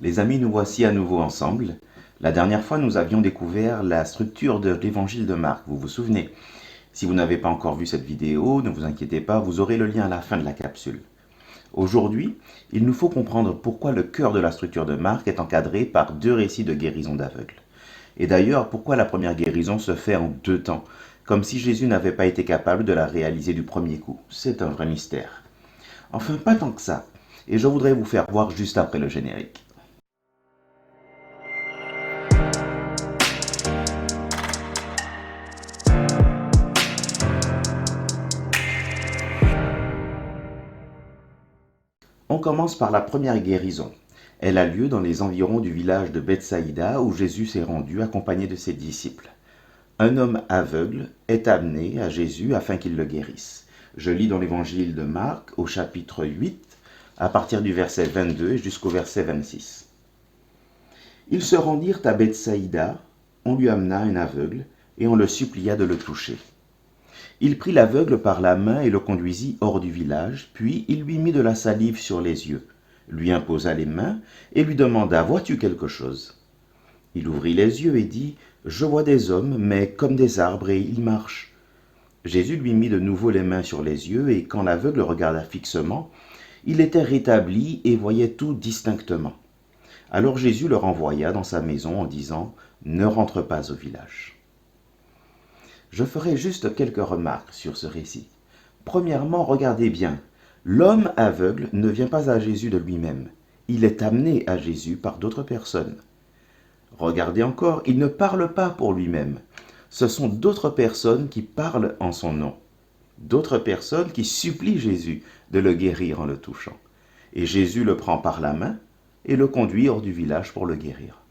Les amis, nous voici à nouveau ensemble. La dernière fois, nous avions découvert la structure de l'évangile de Marc, vous vous souvenez? Si vous n'avez pas encore vu cette vidéo, ne vous inquiétez pas, vous aurez le lien à la fin de la capsule. Aujourd'hui, il nous faut comprendre pourquoi le cœur de la structure de Marc est encadré par deux récits de guérison d'aveugles. Et d'ailleurs, pourquoi la première guérison se fait en deux temps, comme si Jésus n'avait pas été capable de la réaliser du premier coup. C'est un vrai mystère. Enfin, pas tant que ça. Et je voudrais vous faire voir juste après le générique. On commence par la première guérison. Elle a lieu dans les environs du village de Bethsaïda où Jésus s'est rendu accompagné de ses disciples. Un homme aveugle est amené à Jésus afin qu'il le guérisse. Je lis dans l'évangile de Marc au chapitre 8 à partir du verset 22 jusqu'au verset 26. Ils se rendirent à Bethsaïda, on lui amena un aveugle et on le supplia de le toucher. Il prit l'aveugle par la main et le conduisit hors du village, puis il lui mit de la salive sur les yeux, lui imposa les mains et lui demanda « Vois-tu quelque chose ?» Il ouvrit les yeux et dit « Je vois des hommes, mais comme des arbres, et ils marchent. » Jésus lui mit de nouveau les mains sur les yeux, et quand l'aveugle regarda fixement, il était rétabli et voyait tout distinctement. Alors Jésus le renvoya dans sa maison en disant « Ne rentre pas au village. » Je ferai juste quelques remarques sur ce récit. Premièrement, regardez bien, l'homme aveugle ne vient pas à Jésus de lui-même. Il est amené à Jésus par d'autres personnes. Regardez encore, il ne parle pas pour lui-même. Ce sont d'autres personnes qui parlent en son nom. D'autres personnes qui supplient Jésus de le guérir en le touchant. Et Jésus le prend par la main et le conduit hors du village pour le guérir.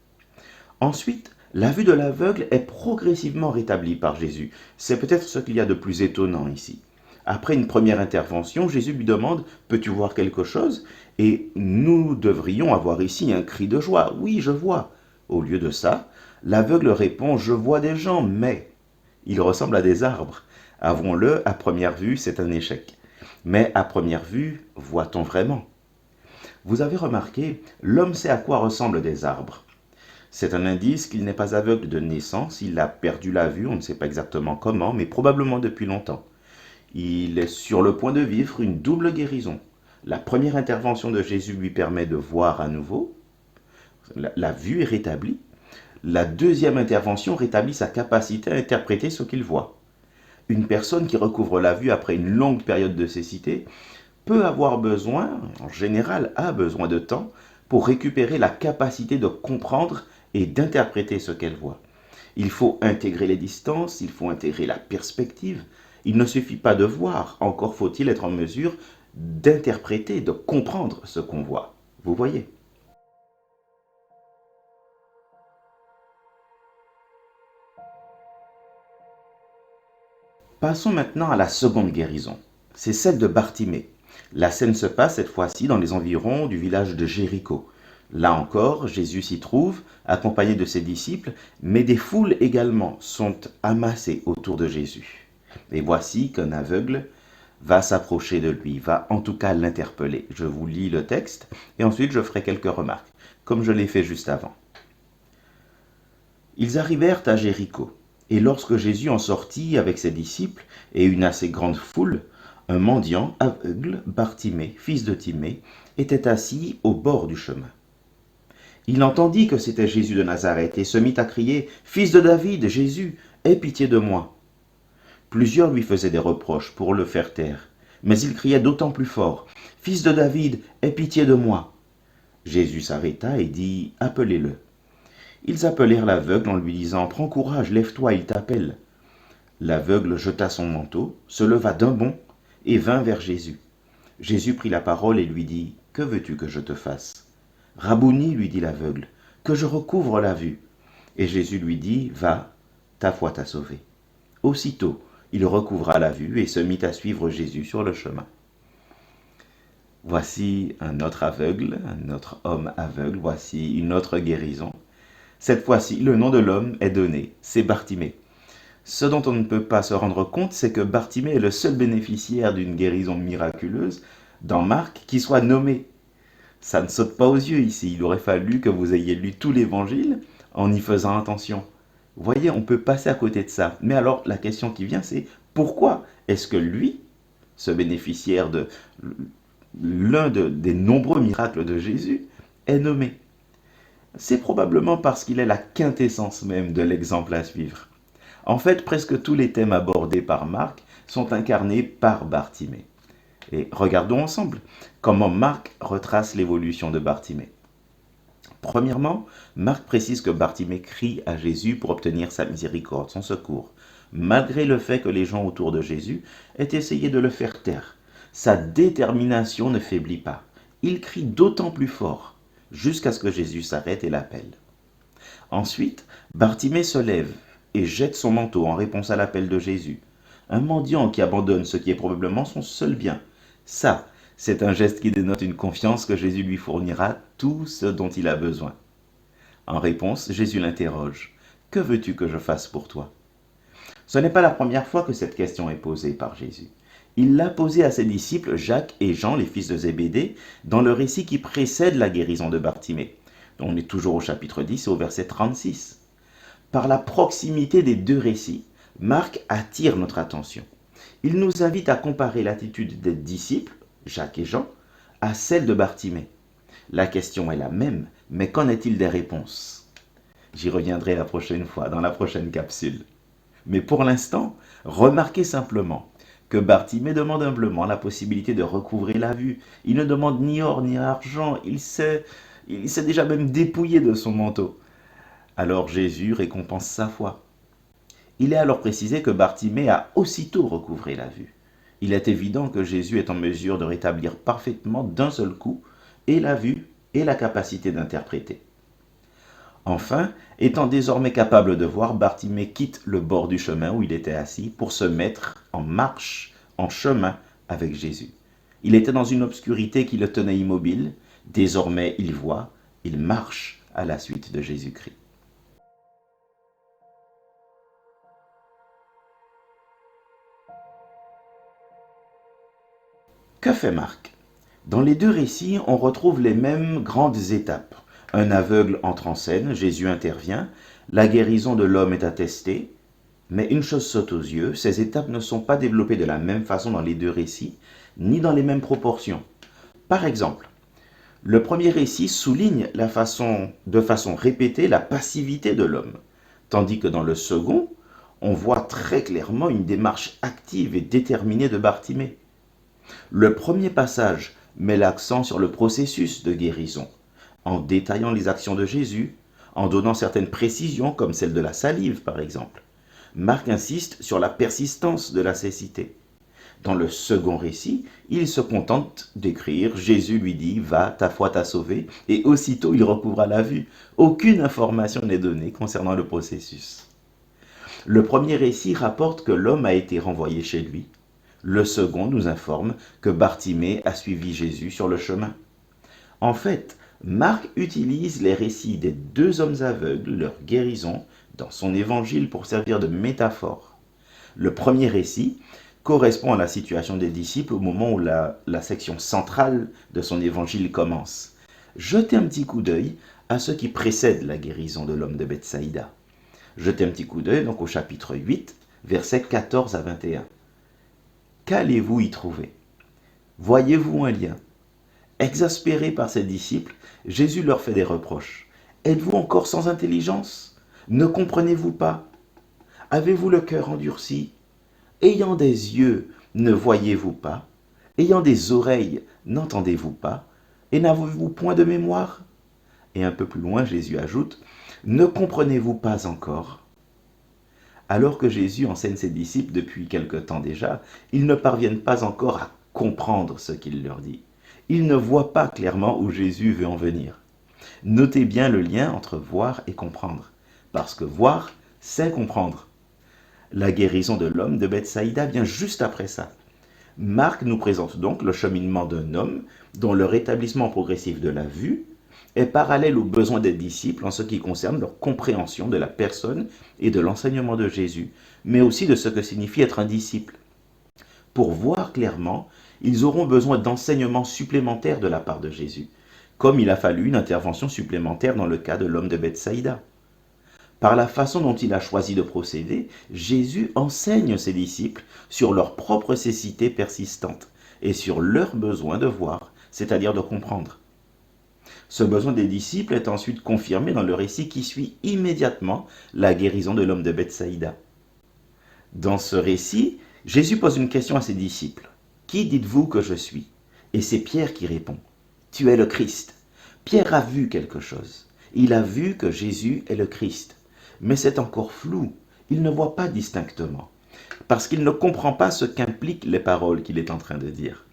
Ensuite, la vue de l'aveugle est progressivement rétablie par Jésus. C'est peut-être ce qu'il y a de plus étonnant ici. Après une première intervention, Jésus lui demande « Peux-tu voir quelque chose ?» Et nous devrions avoir ici un cri de joie. « Oui, je vois. » Au lieu de ça, l'aveugle répond « Je vois des gens, mais... » Ils ressemblent à des arbres. Avouons-le, à première vue, c'est un échec. Mais à première vue, voit-on vraiment? Vous avez remarqué, l'homme sait à quoi ressemblent des arbres. C'est un indice qu'il n'est pas aveugle de naissance, il a perdu la vue, on ne sait pas exactement comment, mais probablement depuis longtemps. Il est sur le point de vivre une double guérison. La première intervention de Jésus lui permet de voir à nouveau, la vue est rétablie. La deuxième intervention rétablit sa capacité à interpréter ce qu'il voit. Une personne qui recouvre la vue après une longue période de cécité peut avoir besoin, en général a besoin de temps, pour récupérer la capacité de comprendre et d'interpréter ce qu'elle voit. Il faut intégrer les distances, il faut intégrer la perspective. Il ne suffit pas de voir, encore faut-il être en mesure d'interpréter, de comprendre ce qu'on voit. Vous voyez? Passons maintenant à la seconde guérison. C'est celle de Bartimée. La scène se passe cette fois-ci dans les environs du village de Jéricho. Là encore, Jésus s'y trouve, accompagné de ses disciples, mais des foules également sont amassées autour de Jésus. Et voici qu'un aveugle va s'approcher de lui, va en tout cas l'interpeller. Je vous lis le texte et ensuite je ferai quelques remarques, comme je l'ai fait juste avant. Ils arrivèrent à Jéricho, et lorsque Jésus en sortit avec ses disciples et une assez grande foule, un mendiant aveugle, Bartimée, fils de Timée, était assis au bord du chemin. Il entendit que c'était Jésus de Nazareth et se mit à crier « Fils de David, Jésus, aie pitié de moi !» Plusieurs lui faisaient des reproches pour le faire taire, mais il criait d'autant plus fort « Fils de David, aie pitié de moi !» Jésus s'arrêta et dit « Appelez-le » Ils appelèrent l'aveugle en lui disant « Prends courage, lève-toi, il t'appelle. » L'aveugle jeta son manteau, se leva d'un bond et vint vers Jésus. Jésus prit la parole et lui dit « Que veux-tu que je te fasse ?» « Rabouni, lui dit l'aveugle, que je recouvre la vue. » Et Jésus lui dit « Va, ta foi t'a sauvé. » Aussitôt, il recouvra la vue et se mit à suivre Jésus sur le chemin. Voici un autre aveugle, un autre homme aveugle, voici une autre guérison. Cette fois-ci, le nom de l'homme est donné, c'est Bartimée. Ce dont on ne peut pas se rendre compte, c'est que Bartimée est le seul bénéficiaire d'une guérison miraculeuse dans Marc qui soit nommé. Ça ne saute pas aux yeux ici. Il aurait fallu que vous ayez lu tout l'évangile en y faisant attention. Vous voyez, on peut passer à côté de ça. Mais alors, la question qui vient, c'est pourquoi est-ce que lui, ce bénéficiaire de des nombreux miracles de Jésus, est nommé? C'est probablement parce qu'il est la quintessence même de l'exemple à suivre. En fait, presque tous les thèmes abordés par Marc sont incarnés par Bartimée. Et regardons ensemble comment Marc retrace l'évolution de Bartimée. Premièrement, Marc précise que Bartimée crie à Jésus pour obtenir sa miséricorde, son secours, malgré le fait que les gens autour de Jésus aient essayé de le faire taire. Sa détermination ne faiblit pas. Il crie d'autant plus fort, jusqu'à ce que Jésus s'arrête et l'appelle. Ensuite, Bartimée se lève et jette son manteau en réponse à l'appel de Jésus. Un mendiant qui abandonne ce qui est probablement son seul bien. Ça, c'est un geste qui dénote une confiance que Jésus lui fournira tout ce dont il a besoin. En réponse, Jésus l'interroge. « Que veux-tu que je fasse pour toi ?» Ce n'est pas la première fois que cette question est posée par Jésus. Il l'a posée à ses disciples Jacques et Jean, les fils de Zébédée, dans le récit qui précède la guérison de Bartimée. On est toujours au chapitre 10 et au verset 36. Par la proximité des deux récits, Marc attire notre attention. Il nous invite à comparer l'attitude des disciples, Jacques et Jean, à celle de Bartimée. La question est la même, mais qu'en est-il des réponses? J'y reviendrai la prochaine fois, dans la prochaine capsule. Mais pour l'instant, remarquez simplement que Bartimée demande humblement la possibilité de recouvrer la vue. Il ne demande ni or ni argent, il s'est déjà même dépouillé de son manteau. Alors Jésus récompense sa foi. Il est alors précisé que Bartimée a aussitôt recouvré la vue. Il est évident que Jésus est en mesure de rétablir parfaitement d'un seul coup et la vue et la capacité d'interpréter. Enfin, étant désormais capable de voir, Bartimée quitte le bord du chemin où il était assis pour se mettre en marche, en chemin avec Jésus. Il était dans une obscurité qui le tenait immobile. Désormais, il voit, il marche à la suite de Jésus-Christ. Que fait Marc? Dans les deux récits, on retrouve les mêmes grandes étapes. Un aveugle entre en scène, Jésus intervient, la guérison de l'homme est attestée, mais une chose saute aux yeux, ces étapes ne sont pas développées de la même façon dans les deux récits, ni dans les mêmes proportions. Par exemple, le premier récit souligne de façon répétée la passivité de l'homme, tandis que dans le second, on voit très clairement une démarche active et déterminée de Bartimée. Le premier passage met l'accent sur le processus de guérison, en détaillant les actions de Jésus, en donnant certaines précisions comme celle de la salive par exemple. Marc insiste sur la persistance de la cécité. Dans le second récit, il se contente d'écrire « Jésus lui dit, va, ta foi t'a sauvé » et aussitôt il recouvra la vue. Aucune information n'est donnée concernant le processus. Le premier récit rapporte que l'homme a été renvoyé chez lui. Le second nous informe que Bartimée a suivi Jésus sur le chemin. En fait, Marc utilise les récits des deux hommes aveugles, leur guérison, dans son évangile pour servir de métaphore. Le premier récit correspond à la situation des disciples au moment où la section centrale de son évangile commence. Jetez un petit coup d'œil à ce qui précède la guérison de l'homme de Bethsaïda. Jetez un petit coup d'œil donc au chapitre 8, versets 14 à 21. Qu'allez-vous y trouver? Voyez-vous un lien? Exaspéré par ses disciples, Jésus leur fait des reproches. Êtes-vous encore sans intelligence? Ne comprenez-vous pas? Avez-vous le cœur endurci? Ayant des yeux, ne voyez-vous pas? Ayant des oreilles, n'entendez-vous pas? Et n'avez-vous point de mémoire? Et un peu plus loin, Jésus ajoute, ne comprenez-vous pas encore? Alors que Jésus enseigne ses disciples depuis quelque temps déjà, ils ne parviennent pas encore à comprendre ce qu'il leur dit. Ils ne voient pas clairement où Jésus veut en venir. Notez bien le lien entre voir et comprendre, parce que voir, c'est comprendre. La guérison de l'homme de Bethsaïda vient juste après ça. Marc nous présente donc le cheminement d'un homme dont le rétablissement progressif de la vue est parallèle aux besoins des disciples en ce qui concerne leur compréhension de la personne et de l'enseignement de Jésus, mais aussi de ce que signifie être un disciple. Pour voir clairement, ils auront besoin d'enseignements supplémentaires de la part de Jésus. comme il a fallu une intervention supplémentaire dans le cas de l'homme de Bethsaïda. Par la façon dont il a choisi de procéder, Jésus enseigne ses disciples sur leur propre cécité persistante et sur leur besoin de voir, c'est-à-dire de comprendre. Ce besoin des disciples est ensuite confirmé dans le récit qui suit immédiatement la guérison de l'homme de Bethsaïda. Dans ce récit, Jésus pose une question à ses disciples. « Qui dites-vous que je suis ?» Et c'est Pierre qui répond. « Tu es le Christ. » Pierre a vu quelque chose. Il a vu que Jésus est le Christ. Mais c'est encore flou. Il ne voit pas distinctement. Parce qu'il ne comprend pas ce qu'impliquent les paroles qu'il est en train de dire.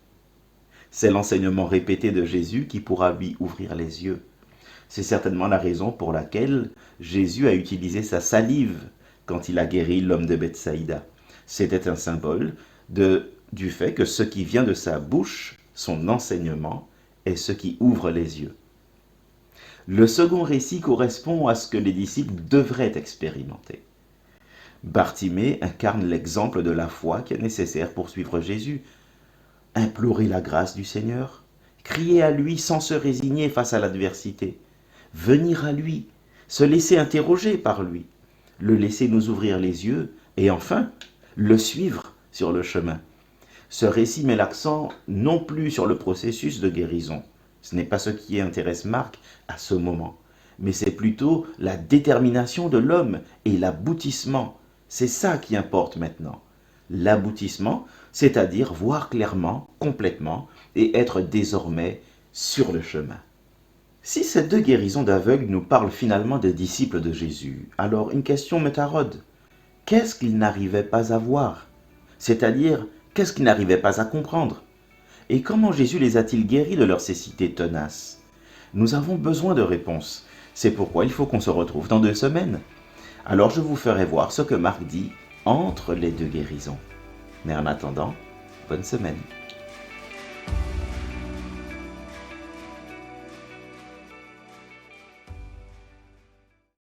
C'est l'enseignement répété de Jésus qui pourra lui ouvrir les yeux. C'est certainement la raison pour laquelle Jésus a utilisé sa salive quand il a guéri l'homme de Bethsaïda. C'était un symbole du fait que ce qui vient de sa bouche, son enseignement, est ce qui ouvre les yeux. Le second récit correspond à ce que les disciples devraient expérimenter. Bartimée incarne l'exemple de la foi qui est nécessaire pour suivre Jésus. Implorer la grâce du Seigneur, crier à lui sans se résigner face à l'adversité, venir à lui, se laisser interroger par lui, le laisser nous ouvrir les yeux et enfin le suivre sur le chemin. Ce récit met l'accent non plus sur le processus de guérison, ce n'est pas ce qui intéresse Marc à ce moment, mais c'est plutôt la détermination de l'homme et l'aboutissement. C'est ça qui importe maintenant. L'aboutissement, c'est-à-dire voir clairement, complètement, et être désormais sur le chemin. Si ces deux guérisons d'aveugles nous parlent finalement des disciples de Jésus, alors une question me taraude. Qu'est-ce qu'ils n'arrivaient pas à voir? C'est-à-dire, qu'est-ce qu'ils n'arrivaient pas à comprendre? Et comment Jésus les a-t-il guéris de leur cécité tenace? Nous avons besoin de réponses. C'est pourquoi il faut qu'on se retrouve dans 2 semaines. Alors je vous ferai voir ce que Marc dit entre les deux guérisons. Mais en attendant, bonne semaine.